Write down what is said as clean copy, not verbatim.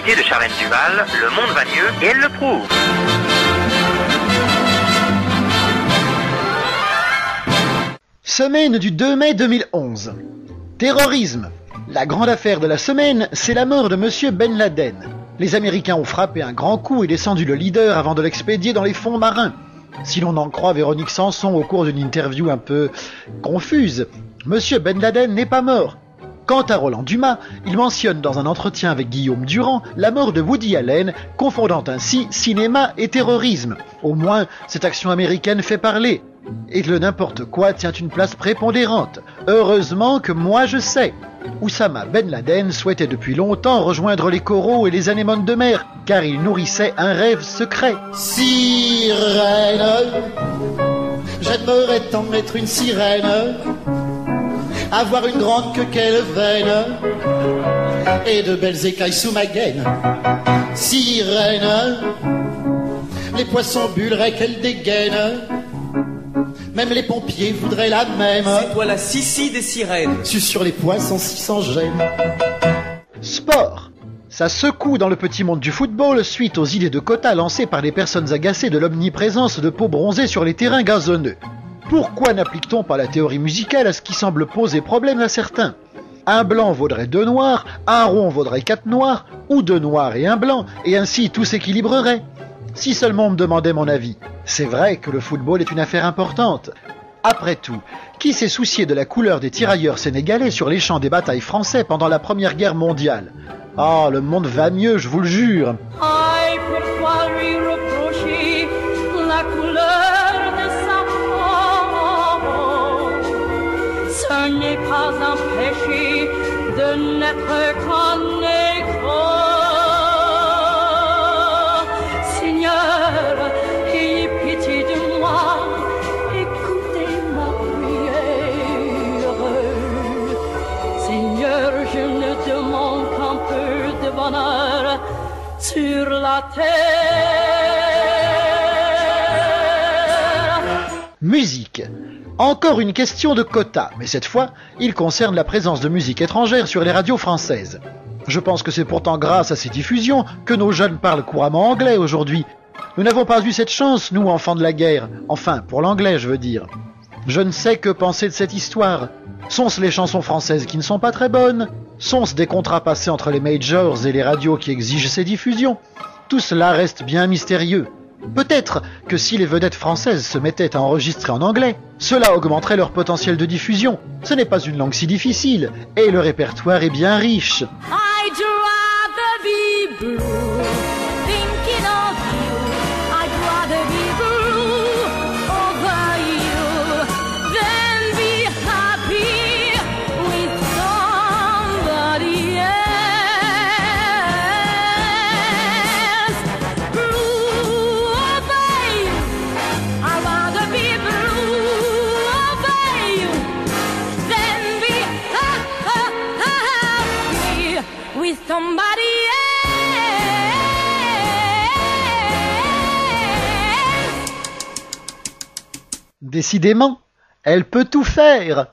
l'actualité de Charlène Duval, le monde va mieux et elle le prouve. Semaine du 2 mai 2011. Terrorisme. La grande affaire de la semaine, c'est la mort de Monsieur Ben Laden. Les Américains ont frappé un grand coup et descendu le leader avant de l'expédier dans les fonds marins. Si l'on en croit Véronique Sanson au cours d'une interview un peu confuse, Monsieur Ben Laden n'est pas mort. Quant à Roland Dumas, il mentionne dans un entretien avec Guillaume Durand la mort de Woody Allen, confondant ainsi cinéma et terrorisme. Au moins, cette action américaine fait parler. Et le n'importe quoi tient une place prépondérante. Heureusement que moi je sais. Oussama Ben Laden souhaitait depuis longtemps rejoindre les coraux et les anémones de mer, car il nourrissait un rêve secret. Sirène, j'aimerais t'en mettre une sirène, avoir une grande queue qu'elle veine, et de belles écailles sous ma gaine. Sirène, les poissons bulleraient qu'elle dégaine, même les pompiers voudraient la même. C'est toi la Sissi des sirènes. Sus sur les poissons si sans gêne. Sport. Ça secoue dans le petit monde du football suite aux idées de quotas lancées par les personnes agacées de l'omniprésence de peau bronzée sur les terrains gazonneux. Pourquoi n'applique-t-on pas la théorie musicale à ce qui semble poser problème à certains ? Un blanc vaudrait 2 noirs, un rond vaudrait 4 noirs, ou 2 noirs et un blanc, et ainsi tout s'équilibrerait. Si seulement on me demandait mon avis. C'est vrai que le football est une affaire importante. Après tout, qui s'est soucié de la couleur des tirailleurs sénégalais sur les champs des batailles français pendant la Première Guerre mondiale ? Ah, le monde va mieux, je vous le jure. Aïe, pourquoi lui reprocher la couleur de sa peau? Ce n'est pas un péché de n'être qu'un négro. Seigneur, ayez pitié de moi, écoutez ma prière. Seigneur, je ne demande qu'un peu de bonheur sur la terre. Musique. Encore une question de quota, mais cette fois, il concerne la présence de musique étrangère sur les radios françaises. Je pense que c'est pourtant grâce à ces diffusions que nos jeunes parlent couramment anglais aujourd'hui. Nous n'avons pas eu cette chance, nous, enfants de la guerre. Enfin, pour l'anglais, je veux dire. Je ne sais que penser de cette histoire. Sont-ce les chansons françaises qui ne sont pas très bonnes ? Sont-ce des contrats passés entre les majors et les radios qui exigent ces diffusions ? Tout cela reste bien mystérieux. Peut-être que si les vedettes françaises se mettaient à enregistrer en anglais, cela augmenterait leur potentiel de diffusion. Ce n'est pas une langue si difficile, et le répertoire est bien riche. I'd rather be blue, thinking of you. I'd rather be blue over you than be happy with somebody else. Blue over you, I'd rather be blue over you than be happy with somebody else. Décidément, elle peut tout faire.